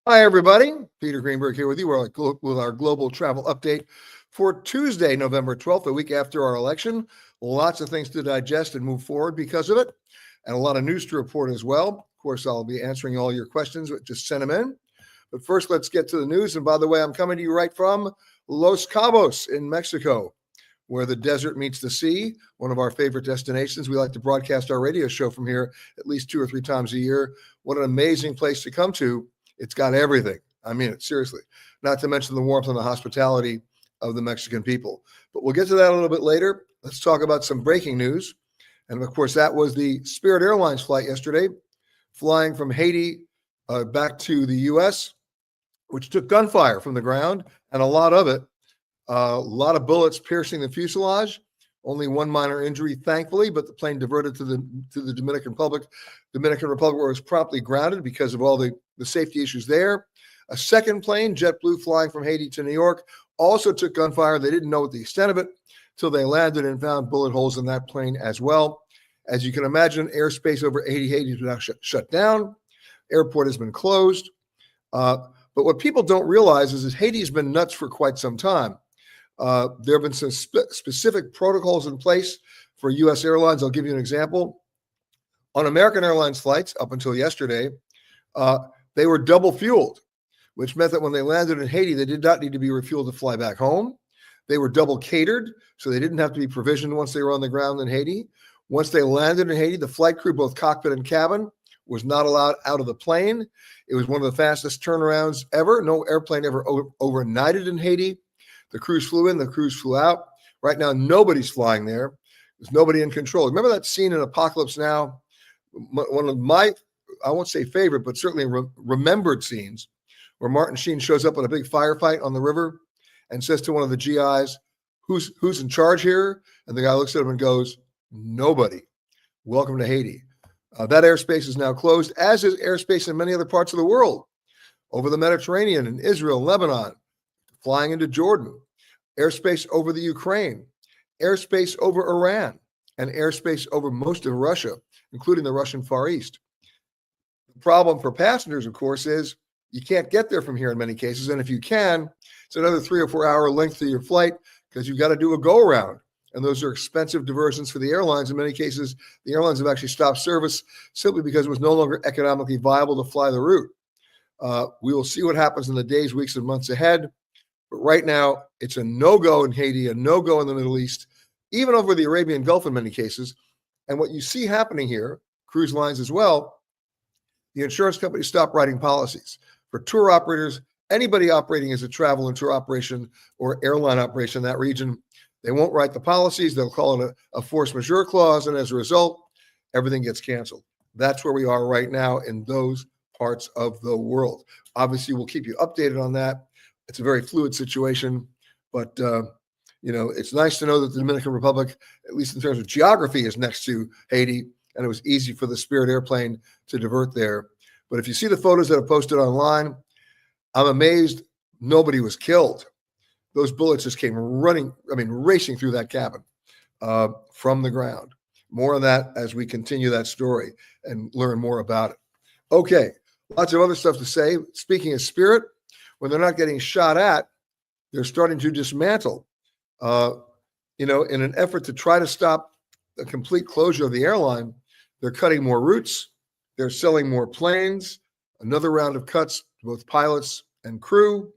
Hi, everybody. Peter Greenberg here with you with our global travel update for Tuesday, November 12th, a week after our election. Lots of things to digest and move forward because of it, and a lot of news to report as well. Of course, I'll be answering all your questions, but just send them in. But first, let's get to the news. And by the way, I'm coming to you right from Los Cabos in Mexico, where the desert meets the sea, one of our favorite destinations. We like to broadcast our radio show from here at least 2 or 3 times a year. What an amazing place to come to. It's got everything. I mean it, seriously. Not to mention the warmth and the hospitality of the Mexican people. But we'll get to that a little bit later. Let's talk about some breaking news. And of course, that was the Spirit Airlines flight yesterday, flying from Haiti back to the U.S., which took gunfire from the ground, and a lot of it. A lot of bullets piercing the fuselage. Only one minor injury, thankfully, but the plane diverted to the Dominican Republic, where it was promptly grounded because of all the safety issues there. A second plane, JetBlue, flying from Haiti to New York, also took gunfire. They didn't know the extent of it till they landed and found bullet holes in that plane as well. As you can imagine, airspace over Haiti is now shut down. Airport has been closed. But what people don't realize is that Haiti's been nuts for quite some time. There have been some specific protocols in place for U.S. airlines. I'll give you an example. On American Airlines flights up until yesterday, they were double fueled, which meant that when they landed in Haiti, they did not need to be refueled to fly back home. They were double catered, so they didn't have to be provisioned once they were on the ground in Haiti. Once they landed in Haiti, the flight crew, both cockpit and cabin, was not allowed out of the plane. It was one of the fastest turnarounds ever. No airplane ever overnighted in Haiti. The crews flew in, the crews flew out. Right now, nobody's flying there. There's nobody in control. Remember that scene in Apocalypse Now? One of my, I won't say favorite, but certainly remembered scenes, where Martin Sheen shows up in a big firefight on the river and says to one of the GIs, who's in charge here? And the guy looks at him and goes, nobody. Welcome to Haiti. That airspace is now closed, as is airspace in many other parts of the world, over the Mediterranean, in Israel, Lebanon, flying into Jordan, airspace over the Ukraine, airspace over Iran, and airspace over most of Russia, including the Russian Far East. The problem for passengers, of course, is you can't get there from here in many cases. And if you can, it's another 3 or 4 hour length to your flight because you've got to do a go around. And those are expensive diversions for the airlines. In many cases, the airlines have actually stopped service simply because it was no longer economically viable to fly the route. We will see what happens in the days, weeks, and months ahead. But right now, it's a no-go in Haiti, a no-go in the Middle East, even over the Arabian Gulf in many cases. And what you see happening here, cruise lines as well, the insurance companies stop writing policies. For tour operators, anybody operating as a travel and tour operation or airline operation in that region, they won't write the policies. They'll call it a force majeure clause. And as a result, everything gets canceled. That's where we are right now in those parts of the world. Obviously, we'll keep you updated on that. It's a very fluid situation, but it's nice to know that the Dominican Republic, at least in terms of geography, is next to Haiti, and it was easy for the Spirit airplane to divert there. But if you see the photos that are posted online, I'm amazed nobody was killed. Those bullets just came racing through that cabin from the ground. More on that as we continue that story and learn more about it. Okay, lots of other stuff to say. Speaking of Spirit, when they're not getting shot at, they're starting to dismantle. In an effort to try to stop a complete closure of the airline, they're cutting more routes. They're selling more planes. Another round of cuts to both pilots and crew.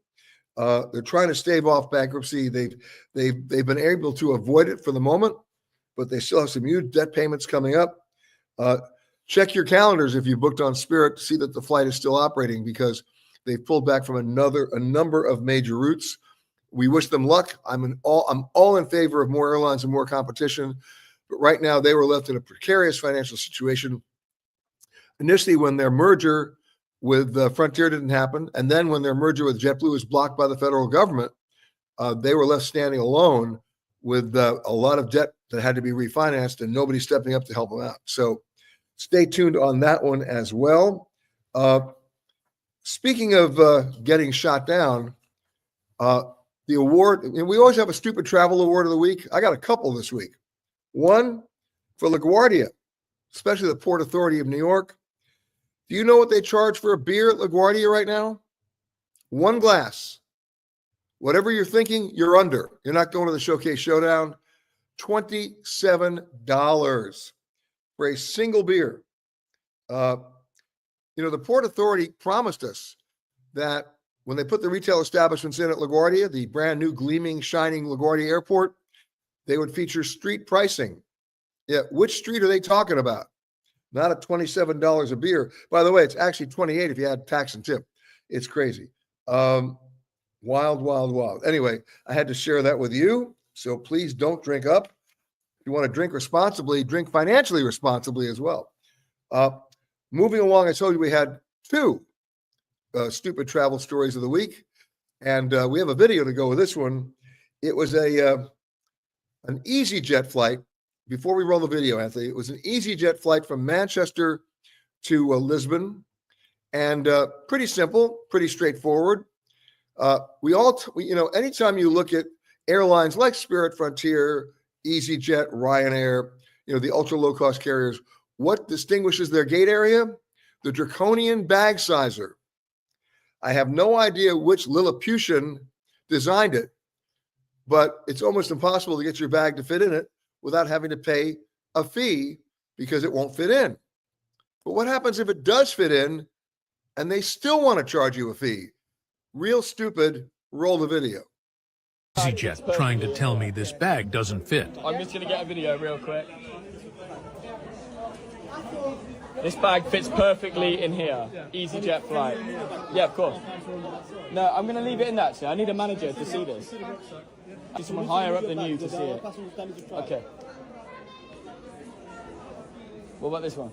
They're trying to stave off bankruptcy. They've been able to avoid it for the moment, but they still have some huge debt payments coming up. Check your calendars if you booked on Spirit to see that the flight is still operating, because they've pulled back from a number of major routes. We wish them luck. I'm all in favor of more airlines and more competition, but right now they were left in a precarious financial situation. Initially, when their merger with Frontier didn't happen, and then when their merger with JetBlue was blocked by the federal government, they were left standing alone with a lot of debt that had to be refinanced, and nobody stepping up to help them out. So stay tuned on that one as well. Speaking of getting shot down, the award, and we always have a stupid travel award of the week. I got a couple this week. One for LaGuardia, especially the Port Authority of New York. Do you know what they charge for a beer at LaGuardia right now? One glass. Whatever you're thinking, you're under. You're not going to the Showcase Showdown. $27 for a single beer. The Port Authority promised us that when they put the retail establishments in at LaGuardia, the brand new gleaming, shining LaGuardia Airport, they would feature street pricing. Yeah, which street are they talking about? Not at $27 a beer. By the way, it's actually $28 if you add tax and tip. It's crazy. Wild, wild, wild. Anyway, I had to share that with you. So please don't drink up. If you want to drink responsibly, drink financially responsibly as well. Moving along, I told you we had two stupid travel stories of the week, and we have a video to go with this one. It was an EasyJet flight. Before we roll the video, Anthony, it was an EasyJet flight from Manchester to Lisbon, and pretty simple, pretty straightforward. Anytime you look at airlines like Spirit, Frontier, EasyJet, Ryanair, the ultra low cost carriers, what distinguishes their gate area? The draconian bag sizer. I have no idea which Lilliputian designed it, but it's almost impossible to get your bag to fit in it without having to pay a fee because it won't fit in. But what happens if it does fit in and they still want to charge you a fee? Real stupid. Roll the video. EasyJet trying to tell me this bag doesn't fit. I'm just going to get a video real quick. This bag fits perfectly in here. EasyJet flight. Yeah, of course. No, I'm going to leave it in that. I need a manager to see this. I need someone higher up than you to see it. Okay. What about this one?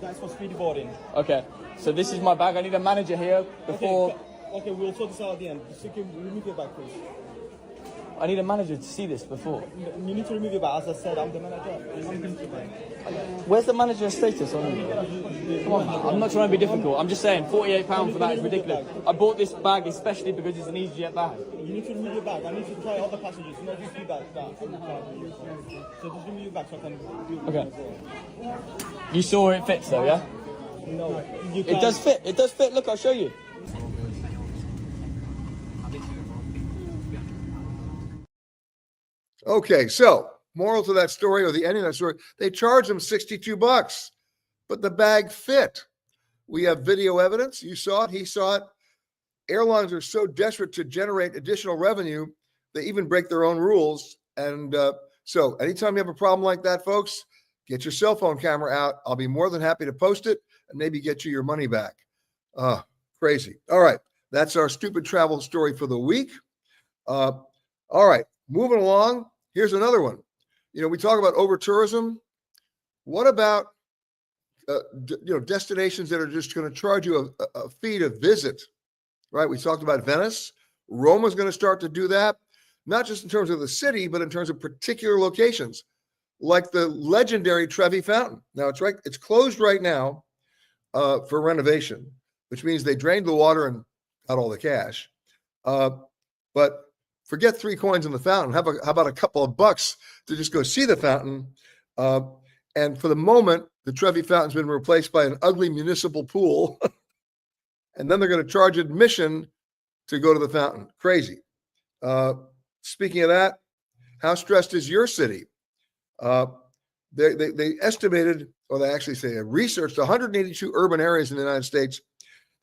That's for speedy boarding. Okay. So this is my bag. I need a manager here before... Okay, we'll sort this out at the end. Just remove your bag, please. I need a manager to see this before. You need to remove your bag. As I said, I'm the manager. Where's the manager's status on you? Come on, I'm not trying to be difficult. I'm just saying, £48 for that is ridiculous. I bought this bag especially because it's an EasyJet bag. You need to remove your bag. I need to try other passengers, not just you back. So just remove your bag so I can do it. Okay. You saw where it fits though, yeah? No. It does fit. It does fit. Look, I'll show you. Okay, so moral to that story, or the ending of that story, they charged them $62, but the bag fit. We have video evidence. You saw it. He saw it. Airlines are so desperate to generate additional revenue, they even break their own rules. And so anytime you have a problem like that, folks, get your cell phone camera out. I'll be more than happy to post it and maybe get you your money back. Crazy. All right. That's our stupid travel story for the week. All right. Moving along. Here's another one. We talk about over tourism. What about, destinations that are just going to charge you a fee to visit, right? We talked about Venice. Roma's going to start to do that, not just in terms of the city, but in terms of particular locations, like the legendary Trevi Fountain. Now, it's closed right now for renovation, which means they drained the water and got all the cash. But forget 3 coins in the fountain. How about a couple of bucks to just go see the fountain? And for the moment, the Trevi Fountain's been replaced by an ugly municipal pool. And then they're going to charge admission to go to the fountain. Crazy. Speaking of that, how stressed is your city? They estimated, or they actually say, researched 182 urban areas in the United States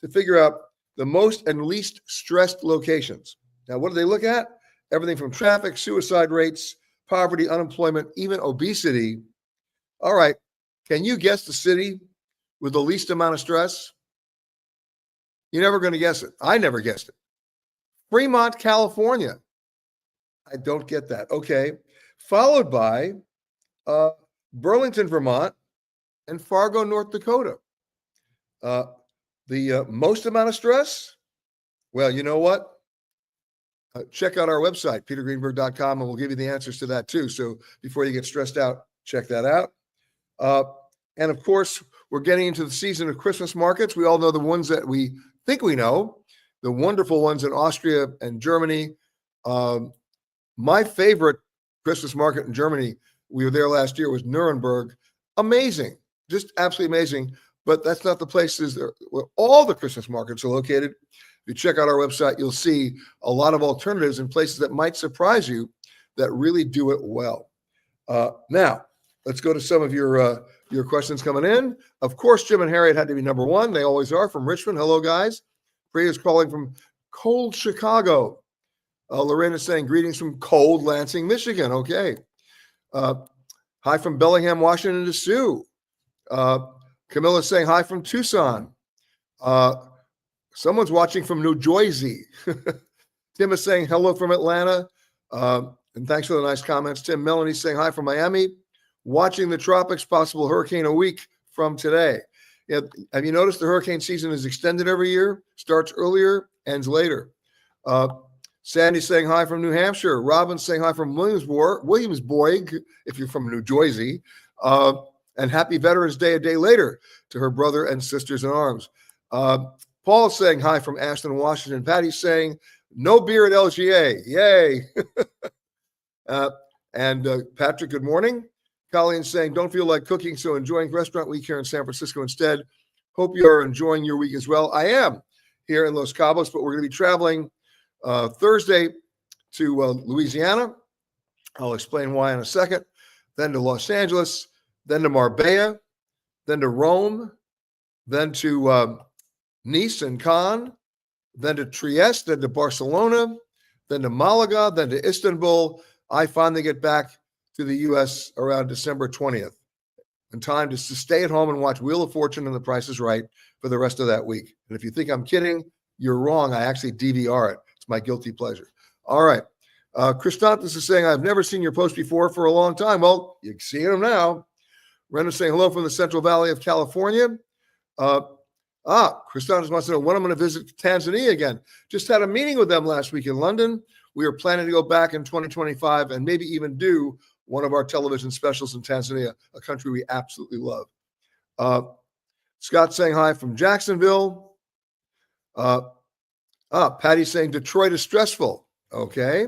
to figure out the most and least stressed locations. Now, what do they look at? Everything from traffic, suicide rates, poverty, unemployment, even obesity. All right. Can you guess the city with the least amount of stress? You're never going to guess it. I never guessed it. Fremont, California. I don't get that. Okay. Followed by Burlington, Vermont, and Fargo, North Dakota. The most amount of stress? Well, you know what? Check out our website, petergreenberg.com, and we'll give you the answers to that too. So before you get stressed out, check that out. And of course, we're getting into the season of Christmas markets. We all know the ones that we think we know, the wonderful ones in Austria and Germany. My favorite Christmas market in Germany, we were there last year, was Nuremberg. Amazing, just absolutely amazing. But that's not the places where all the Christmas markets are located. you check out our website, you'll see a lot of alternatives in places that might surprise you that really do it well. Now, let's go to some of your questions coming in. Of course, Jim and Harriet had to be number one. They always are, from Richmond. Hello, guys. Priya's calling from cold Chicago. Lorraine is saying greetings from cold Lansing, Michigan. Okay. Hi from Bellingham, Washington to Sue. Camilla's saying hi from Tucson. Someone's watching from New Jersey. Tim is saying hello from Atlanta. And thanks for the nice comments, Tim. Melanie's saying hi from Miami. Watching the tropics, possible hurricane a week from today. Yeah, have you noticed the hurricane season is extended every year? Starts earlier, ends later. Sandy's saying hi from New Hampshire. Robin's saying hi from Williamsburg, if you're from New Jersey. And happy Veterans Day a day later to her brother and sisters in arms. Paul's saying hi from Ashton, Washington. Patty's saying no beer at LGA. Yay. And Patrick, good morning. Colleen's saying don't feel like cooking, so enjoying restaurant week here in San Francisco instead. Hope you are enjoying your week as well. I am here in Los Cabos, but we're going to be traveling Thursday to Louisiana. I'll explain why in a second. Then to Los Angeles, then to Marbella, then to Rome, then to Nice and Cannes, then to Trieste, then to Barcelona, then to Malaga, then to Istanbul. I finally get back to the U.S. around December 20th, in time to stay at home and watch Wheel of Fortune and The Price is Right for the rest of that week. And if you think I'm kidding, you're wrong. I actually DVR it. It's my guilty pleasure. All right. Christantis is saying, I've never seen your post before for a long time. Well, you're seeing them now. Renner's saying hello from the Central Valley of California. Christantis wants to know when I'm going to visit Tanzania again. Just had a meeting with them last week in London. We are planning to go back in 2025 and maybe even do one of our television specials in Tanzania, a country we absolutely love. Scott saying hi from Jacksonville. Patty's saying Detroit is stressful. Okay.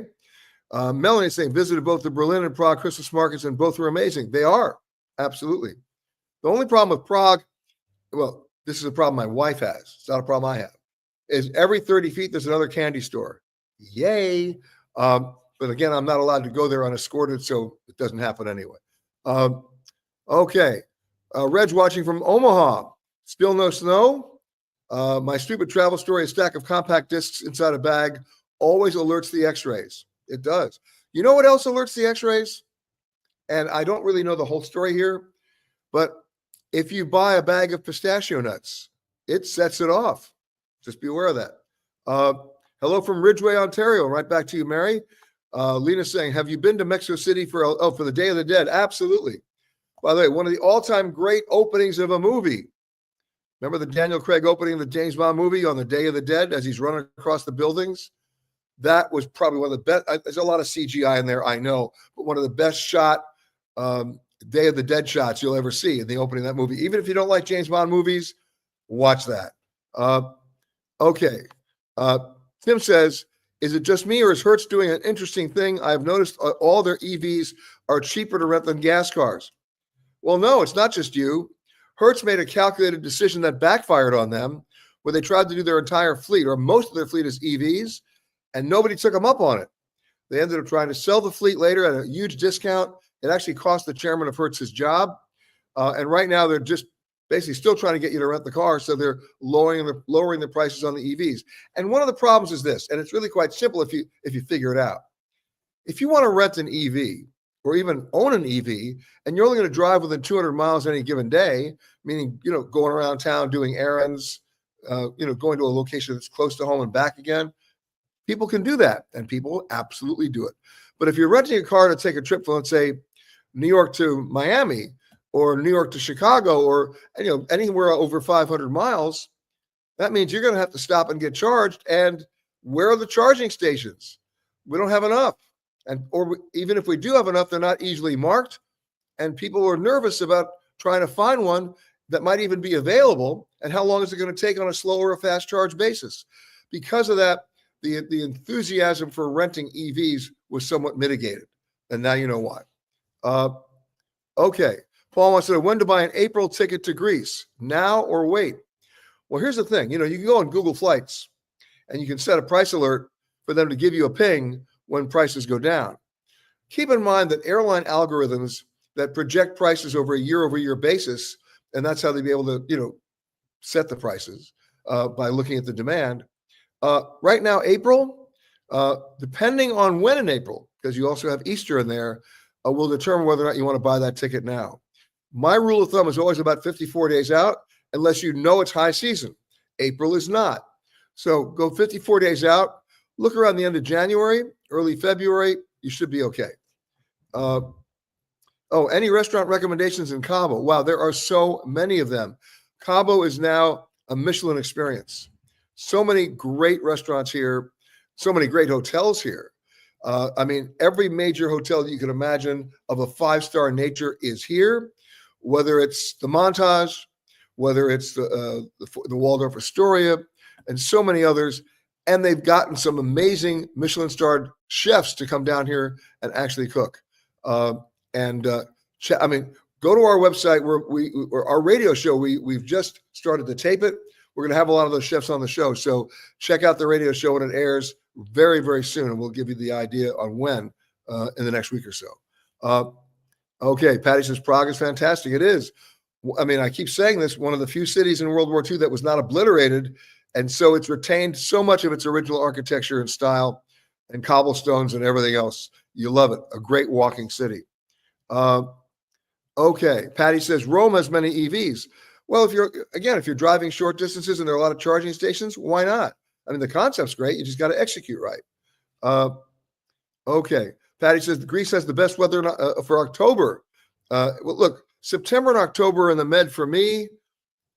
Melanie saying visited both the Berlin and Prague Christmas markets and both were amazing. They are. Absolutely. The only problem with Prague, well, this is a problem my wife has. It's not a problem I have. Is every 30 feet there's another candy store. Yay. But again, I'm not allowed to go there unescorted, so it doesn't happen anyway. Okay. Reg's watching from Omaha. Still no snow. My stupid travel story, a stack of compact discs inside a bag, always alerts the x-rays. It does. You know what else alerts the x-rays? And I don't really know the whole story here, but if you buy a bag of pistachio nuts, it sets it off. Just be aware of that. Hello from Ridgeway, Ontario. Right back to you, Mary. Lena's saying, have you been to Mexico City for the Day of the Dead? Absolutely. By the way, one of the all-time great openings of a movie. Remember the Daniel Craig opening of the James Bond movie on the Day of the Dead as he's running across the buildings? That was probably one of the best. There's a lot of CGI in there, I know, but one of the best shot Day of the Dead shots you'll ever see in the opening of that movie. Even if you don't like James Bond movies, watch that. Okay. Tim says, is it just me or is Hertz doing an interesting thing? I've noticed all their EVs are cheaper to rent than gas cars. Well, no, it's not just you. Hertz made a calculated decision that backfired on them where they tried to do their entire fleet or most of their fleet as EVs and nobody took them up on it. They ended up trying to sell the fleet later at a huge discount. It actually cost the chairman of Hertz his job. And right now they're just basically still trying to get you to rent the car. So they're lowering the prices on the EVs. And one of the problems is this, and it's really quite simple if you figure it out. If you want to rent an EV or even own an EV, and you're only going to drive within 200 miles any given day, meaning, going around town, doing errands, going to a location that's close to home and back again, people can do that. And people absolutely do it. But if you're renting a car to take a trip from, let's say, New York to Miami, or New York to Chicago, or anywhere over 500 miles, that means you're going to have to stop and get charged. And where are the charging stations? We don't have enough. Or even if we do have enough, they're not easily marked. And people are nervous about trying to find one that might even be available. And how long is it going to take on a slow or a fast charge basis? Because of that, the enthusiasm for renting EVs was somewhat mitigated. And now you know why. Okay. Paul wants to know when to buy an April ticket to Greece, now or wait. Well, here's the thing. You can go on Google Flights, and you can set a price alert for them to give you a ping when prices go down. Keep in mind that airline algorithms that project prices over a year-over-year basis, and that's how they'd be able to, set the prices by looking at the demand. Right now, April, depending on when in April, because you also have Easter in there, will determine whether or not you want to buy that ticket now. My rule of thumb is always about 54 days out, unless you know it's high season. April is not. So go 54 days out, look around the end of January, early February, you should be okay. Any restaurant recommendations in Cabo? Wow, there are so many of them. Cabo is now a Michelin experience. So many great restaurants here, so many great hotels here. Every major hotel that you can imagine of a 5-star nature is here, whether it's the Montage, whether it's the Waldorf Astoria, and so many others. And they've gotten some amazing Michelin-starred chefs to come down here and actually cook. Go to our website where our radio show, we've just started to tape it. We're going to have a lot of those chefs on the show. So check out the radio show when it airs very, very soon. And we'll give you the idea on when in the next week or so. Okay. Patty says Prague is fantastic. It is. I keep saying this, one of the few cities in World War II that was not obliterated. And so it's retained so much of its original architecture and style and cobblestones and everything else. You love it. A great walking city. Okay. Patty says Rome has many EVs. Well, if you're driving short distances and there are a lot of charging stations, why not? The concept's great. You just got to execute right. Okay. Patty says Greece has the best weather for October. Look, September and October in the Med for me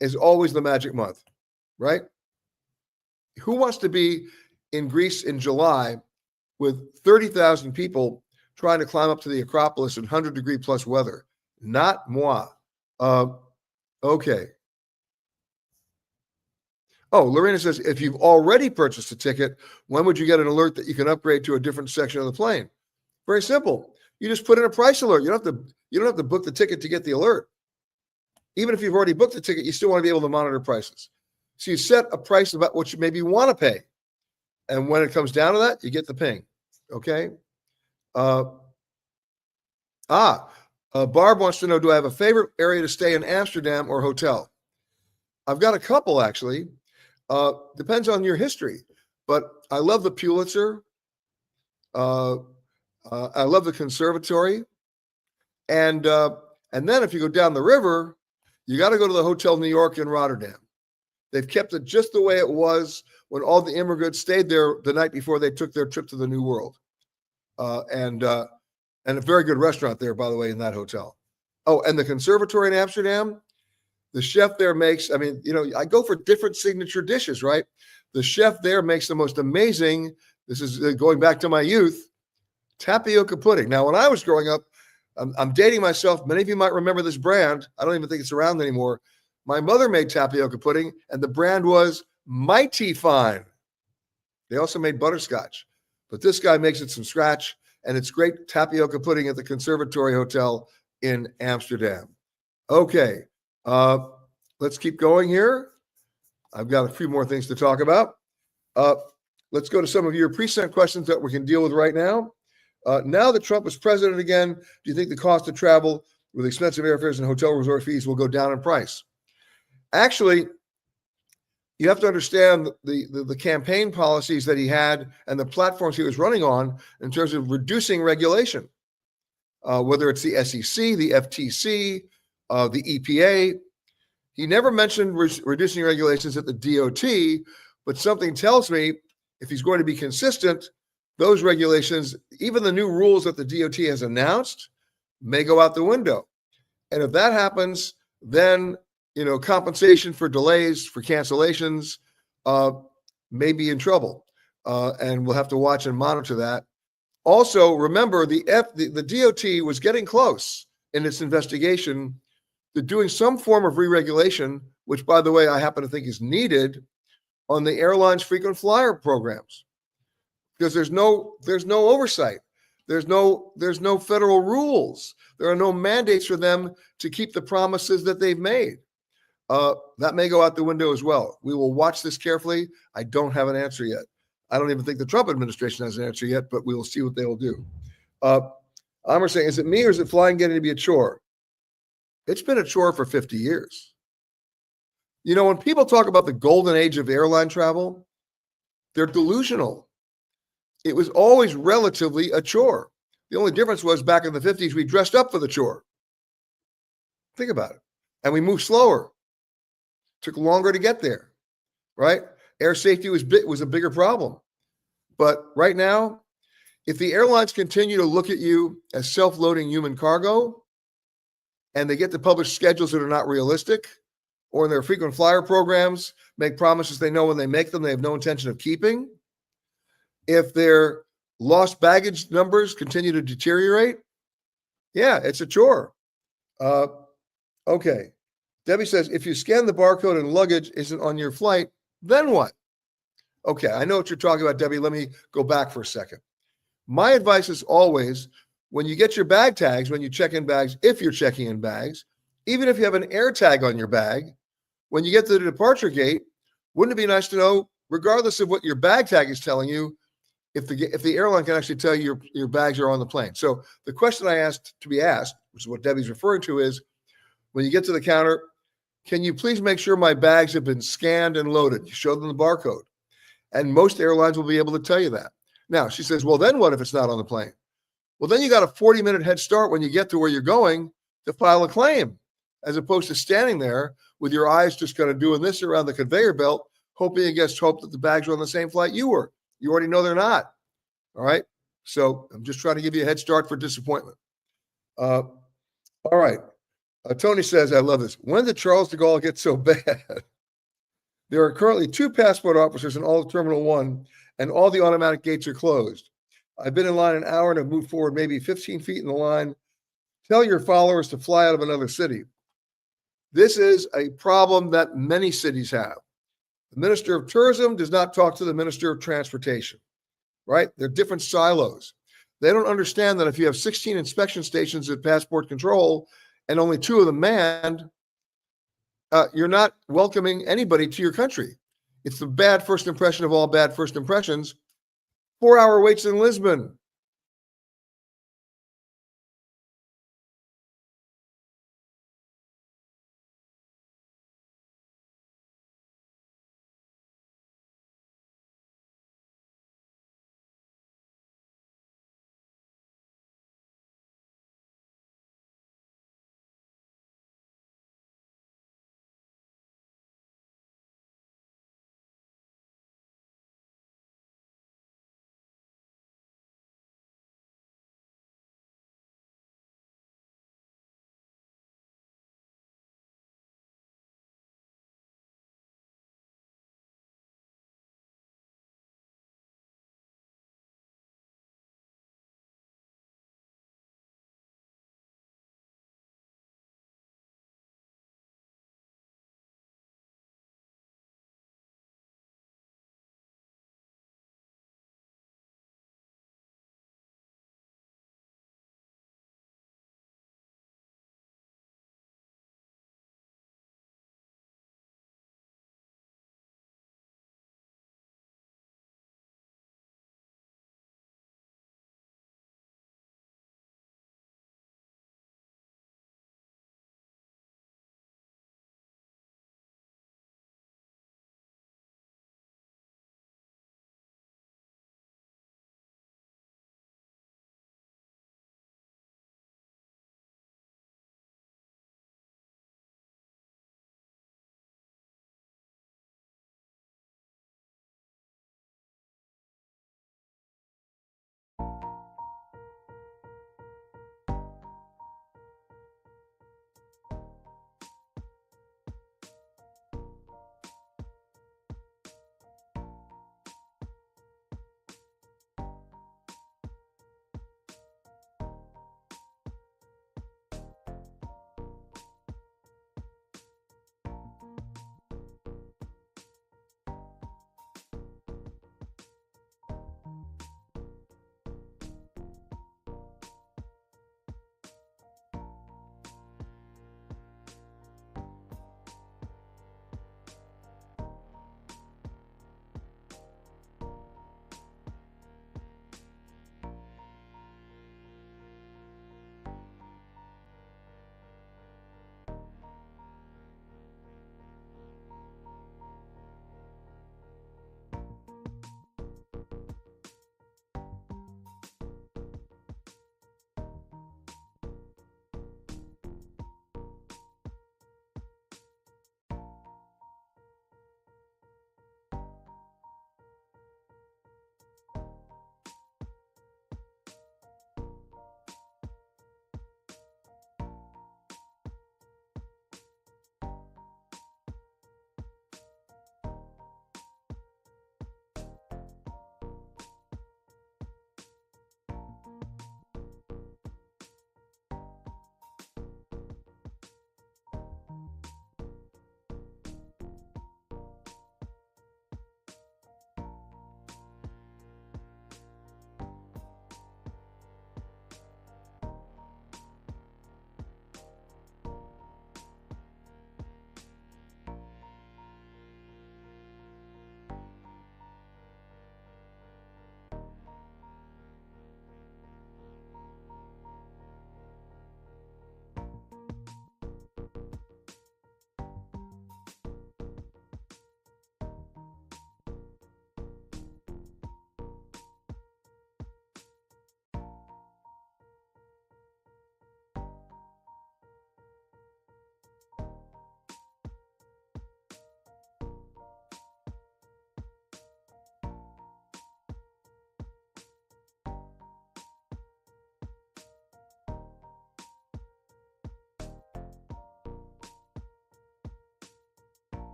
is always the magic month, right? Who wants to be in Greece in July with 30,000 people trying to climb up to the Acropolis in 100-degree plus weather? Not moi. Okay. Lorena says, if you've already purchased a ticket, when would you get an alert that you can upgrade to a different section of the plane? Very simple. You just put in a price alert. You don't have to book the ticket to get the alert. Even if you've already booked the ticket, you still want to be able to monitor prices. So you set a price about what you maybe want to pay. And when it comes down to that, you get the ping. Okay. Barb wants to know, do I have a favorite area to stay in Amsterdam or hotel? I've got a couple, actually. Depends on your history. But I love the Pulitzer. I love the Conservatory. And then if you go down the river, you got to go to the Hotel New York in Rotterdam. They've kept it just the way it was when all the immigrants stayed there the night before they took their trip to the New World. And a very good restaurant there, by the way, in that hotel. Oh, and the Conservatory in Amsterdam, the chef there makes, I go for different signature dishes, right? The chef there makes the most amazing, this is going back to my youth, tapioca pudding. Now, when I was growing up, I'm dating myself. Many of you might remember this brand. I don't even think it's around anymore. My mother made tapioca pudding, and the brand was Mighty Fine. They also made butterscotch, but this guy makes it from scratch, and it's great tapioca pudding at the Conservatory Hotel in Amsterdam. Okay, let's keep going here. I've got a few more things to talk about. Let's go to some of your pre-sent questions that we can deal with right now. Now that Trump is president again, do you think the cost of travel with expensive airfares and hotel resort fees will go down in price? Actually, you have to understand the campaign policies that he had and the platforms he was running on in terms of reducing regulation, whether it's the SEC, the FTC, the EPA. He never mentioned reducing regulations at the DOT, but something tells me if he's going to be consistent, those regulations, even the new rules that the DOT has announced, may go out the window. And if that happens, then compensation for delays, for cancellations, may be in trouble. And we'll have to watch and monitor that. Also, remember, the DOT was getting close in its investigation to doing some form of re-regulation, which, by the way, I happen to think is needed on the airline's frequent flyer programs. Because there's no oversight. There's no federal rules. There are no mandates for them to keep the promises that they've made. That may go out the window as well. We will watch this carefully. I don't have an answer yet. I don't even think the Trump administration has an answer yet, but we will see what they will do. I'm saying, is it me or is it flying getting to be a chore? It's been a chore for 50 years. You know, when people talk about the golden age of airline travel, they're delusional. It was always relatively a chore. The only difference was back in the 50s, we dressed up for the chore. Think about it. And we moved slower. Took longer to get there, right? Air safety was a bigger problem. But right now, if the airlines continue to look at you as self-loading human cargo, and they get to publish schedules that are not realistic, or in their frequent flyer programs, make promises they know when they make them, they have no intention of keeping. If their lost baggage numbers continue to deteriorate, yeah, it's a chore. Okay. Debbie says, if you scan the barcode and luggage isn't on your flight, then what? Okay, I know what you're talking about, Debbie. Let me go back for a second. My advice is always, when you get your bag tags, when you check in bags, if you're checking in bags, even if you have an air tag on your bag, when you get to the departure gate, wouldn't it be nice to know, regardless of what your bag tag is telling you, if the airline can actually tell you your bags are on the plane? So the question I asked to be asked, which is what Debbie's referring to, is when you get to the counter, can you please make sure my bags have been scanned and loaded? You show them the barcode. And most airlines will be able to tell you that. Now, she says, well, then what if it's not on the plane? Well, then you got a 40-minute head start when you get to where you're going to file a claim, as opposed to standing there with your eyes just kind of doing this around the conveyor belt, hoping against hope that the bags are on the same flight you were. You already know they're not. All right. So I'm just trying to give you a head start for disappointment. All right. Tony says, I love this. When did Charles de Gaulle get so bad? There are currently 2 passport officers in all of Terminal 1, and all the automatic gates are closed. I've been in line an hour and have moved forward maybe 15 feet in the line. Tell your followers to fly out of another city. This is a problem that many cities have. The Minister of Tourism does not talk to the Minister of Transportation, right? They're different silos. They don't understand that if you have 16 inspection stations at passport control and only 2 of them manned, you're not welcoming anybody to your country. It's the bad first impression of all bad first impressions. 4-hour waits in Lisbon.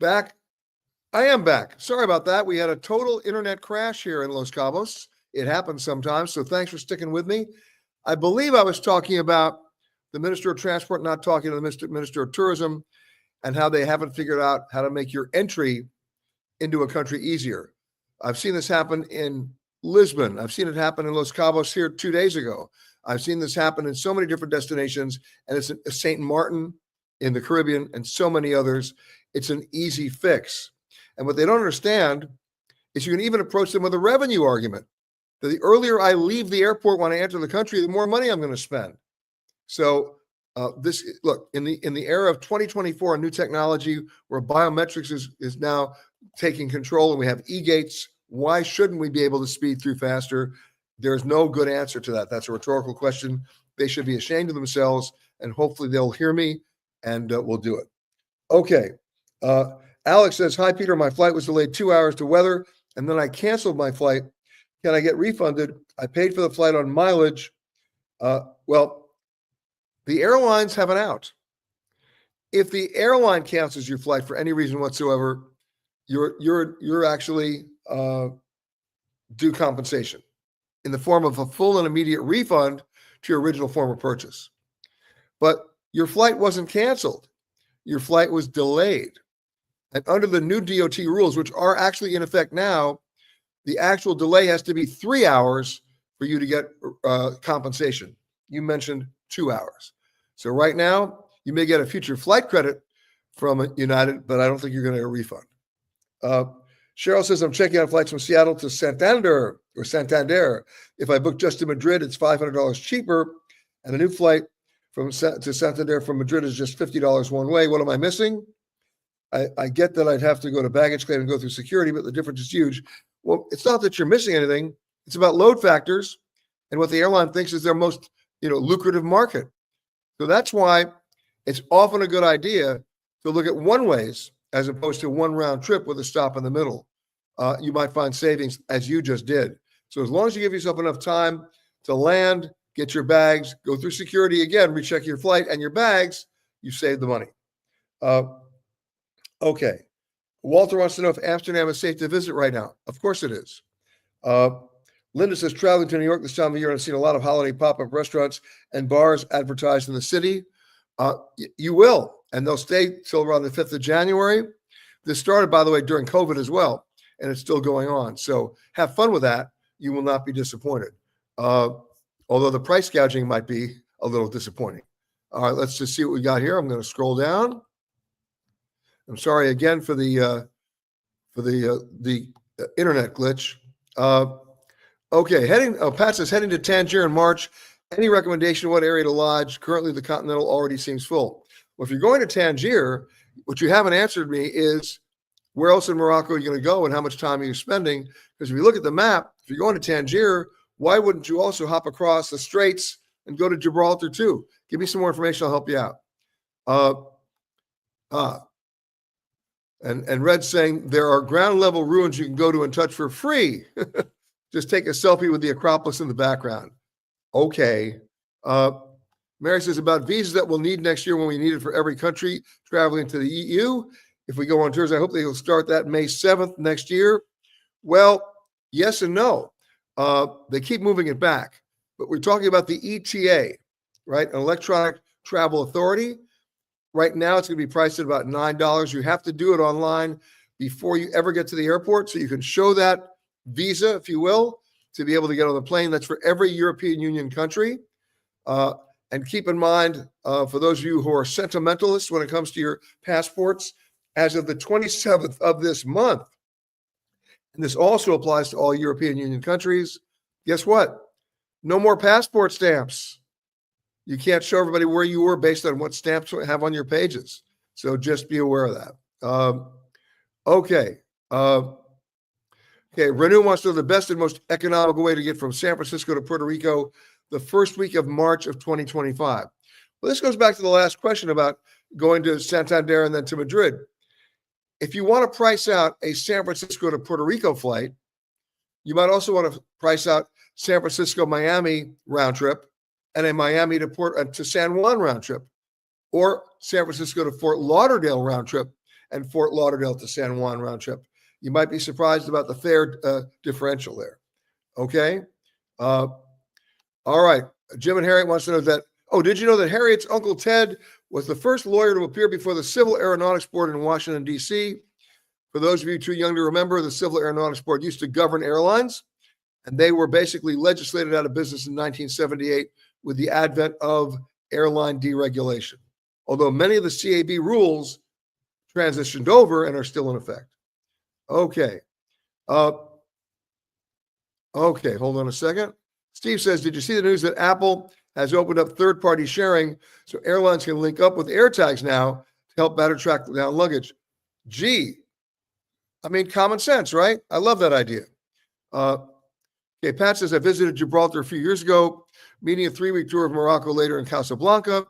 Back. I am back. Sorry about that. We had a total internet crash here in Los Cabos. It happens sometimes. So thanks for sticking with me. I believe I was talking about the Minister of Transport not talking to the Minister of Tourism and how they haven't figured out how to make your entry into a country easier. I've seen this happen in Lisbon. I've seen it happen in Los Cabos here 2 days ago. I've seen this happen in so many different destinations, and it's St. Martin in the Caribbean and so many others. It's an easy fix. And what they don't understand is you can even approach them with a revenue argument. That the earlier I leave the airport when I enter the country, the more money I'm going to spend. So look, in the era of 2024 and new technology where biometrics is now taking control and we have e-gates, why shouldn't we be able to speed through faster? There's no good answer to that. That's a rhetorical question. They should be ashamed of themselves, and hopefully they'll hear me, and we'll do it. Okay. Alex says, hi, Peter. My flight was delayed 2 hours to weather, and then I canceled my flight. Can I get refunded? I paid for the flight on mileage. Well, the airlines have an out. If the airline cancels your flight for any reason whatsoever, you're actually due compensation in the form of a full and immediate refund to your original form of purchase. But your flight wasn't canceled. Your flight was delayed. And under the new DOT rules, which are actually in effect now, the actual delay has to be 3 hours for you to get compensation. You mentioned 2 hours. So right now, you may get a future flight credit from United, but I don't think you're going to get a refund. Cheryl says, I'm checking out flights from Seattle to Santander. If I book just to Madrid, it's $500 cheaper. And a new flight to Santander from Madrid is just $50 one way. What am I missing? I get that I'd have to go to baggage claim and go through security, but the difference is huge. Well, it's not that you're missing anything. It's about load factors and what the airline thinks is their most, lucrative market. So that's why it's often a good idea to look at one ways as opposed to one round trip with a stop in the middle. You might find savings as you just did. So as long as you give yourself enough time to land, get your bags, go through security again, recheck your flight and your bags, you save the money. Okay. Walter wants to know if Amsterdam is safe to visit right now. Of course it is. Linda says, traveling to New York this time of year, I've seen a lot of holiday pop-up restaurants and bars advertised in the city. You will, and they'll stay till around the 5th of January. This started, by the way, during COVID as well, and it's still going on. So have fun with that. You will not be disappointed. Although the price gouging might be a little disappointing. All right, let's just see what we got here. I'm going to scroll down. I'm sorry again for the internet glitch. Okay, Pat says heading to Tangier in March. Any recommendation what area to lodge? Currently, the Continental already seems full. Well, if you're going to Tangier, what you haven't answered me is where else in Morocco are you going to go and how much time are you spending? Because if you look at the map, if you're going to Tangier, why wouldn't you also hop across the straits and go to Gibraltar too? Give me some more information. I'll help you out. And Red's saying there are ground level ruins you can go to and touch for free. Just take a selfie with the Acropolis in the background. Okay. Mary says about visas that we'll need next year when we need it for every country traveling to the EU. If we go on tours, I hope they will start that May 7th next year. Well, yes and no. They keep moving it back. But we're talking about the ETA, right? An electronic travel authority. Right now, it's going to be priced at about $9. You have to do it online before you ever get to the airport. So you can show that visa, if you will, to be able to get on the plane. That's for every European Union country. And keep in mind, for those of you who are sentimentalists when it comes to your passports, as of the 27th of this month, and this also applies to all European Union countries, guess what? No more passport stamps. You can't show everybody where you were based on what stamps you have on your pages. So just be aware of that. Okay. Renew wants to know the best and most economical way to get from San Francisco to Puerto Rico the first week of March of 2025. Well, this goes back to the last question about going to Santander and then to Madrid. If you want to price out a San Francisco to Puerto Rico flight, you might also want to price out San Francisco, Miami round trip and a Miami to San Juan round trip, or San Francisco to Fort Lauderdale round trip and Fort Lauderdale to San Juan round trip. You might be surprised about the fare differential there. Okay. All right. Jim and Harriet wants to know that. Oh, did you know that Harriet's Uncle Ted was the first lawyer to appear before the Civil Aeronautics Board in Washington, D.C.? For those of you too young to remember, the Civil Aeronautics Board used to govern airlines, and they were basically legislated out of business in 1978 with the advent of airline deregulation. Although many of the CAB rules transitioned over and are still in effect. Okay. Okay, hold on a second. Steve says, did you see the news that Apple has opened up third-party sharing so airlines can link up with AirTags now to help better track down luggage? Gee, I mean, common sense, right? I love that idea. Okay, Pat says, I visited Gibraltar a few years ago, meeting a 3-week tour of Morocco later in Casablanca.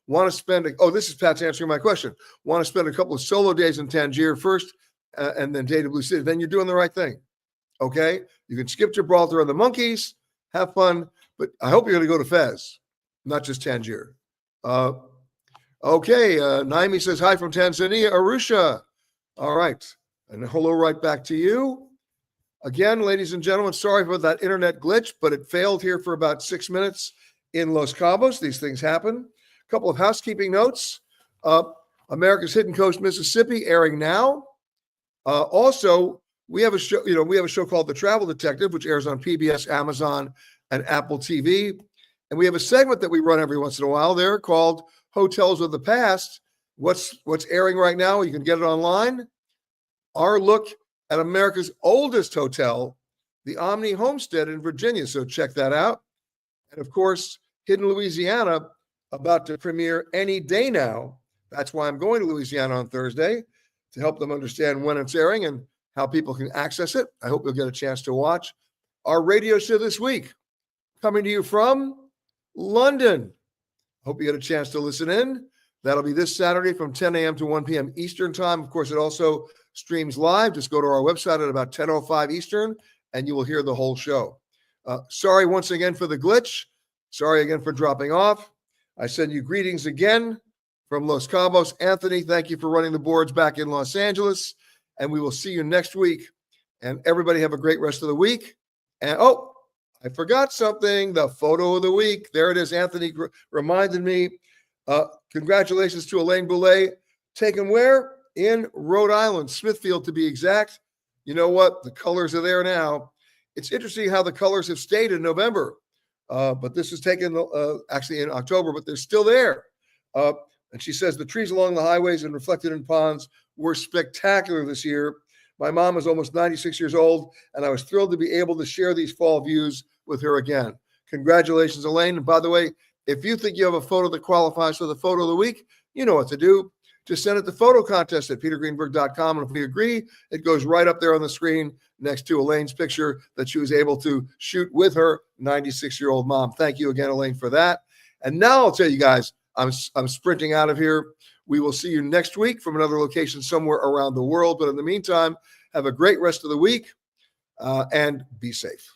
Want to spend, this is Pat's answering my question. Want to spend a couple of solo days in Tangier first and then day to Blue City. Then you're doing the right thing. Okay? You can skip Gibraltar and the monkeys, have fun, but I hope you're going to go to Fez, not just Tangier. Okay, Naomi says, hi from Tanzania, Arusha. All right. And hello right back to you. Again, ladies and gentlemen, sorry for that internet glitch, but it failed here for about 6 minutes in Los Cabos. These things happen. A couple of housekeeping notes. America's Hidden Coast, Mississippi, airing now. Also, we have a show called The Travel Detective, which airs on PBS, Amazon, and Apple TV. And we have a segment that we run every once in a while there called Hotels of the Past. What's airing right now? You can get it online. Our look at America's oldest hotel, the Omni Homestead in Virginia. So check that out. And of course, Hidden Louisiana, about to premiere any day now. That's why I'm going to Louisiana on Thursday, to help them understand when it's airing and how people can access it. I hope you'll get a chance to watch. Our radio show this week, coming to you from London. Hope you get a chance to listen in. That'll be this Saturday from 10 a.m. to 1 p.m. Eastern time. Of course, it also streams live. Just go to our website at about 10:05 Eastern, and you will hear the whole show. Sorry once again for the glitch. Sorry again for dropping off. I send you greetings again from Los Cabos. Anthony, thank you for running the boards back in Los Angeles, and we will see you next week. And everybody have a great rest of the week. And I forgot something, the photo of the week. There it is. Anthony reminded me. Congratulations to Elaine Boulay. Taken where? In Rhode Island, Smithfield to be exact. You know what? The colors are there now. It's interesting how the colors have stayed in November. But this is taken actually in October, but they're still there. And she says the trees along the highways and reflected in ponds were spectacular this year. My mom is almost 96 years old, and I was thrilled to be able to share these fall views with her again. Congratulations, Elaine. And by the way, if you think you have a photo that qualifies for the photo of the week, you know what to do. Just send it to photocontest@petergreenberg.com. And if we agree, it goes right up there on the screen next to Elaine's picture that she was able to shoot with her 96-year-old mom. Thank you again, Elaine, for that. And now I'll tell you guys, I'm sprinting out of here. We will see you next week from another location somewhere around the world. But in the meantime, have a great rest of the week and be safe.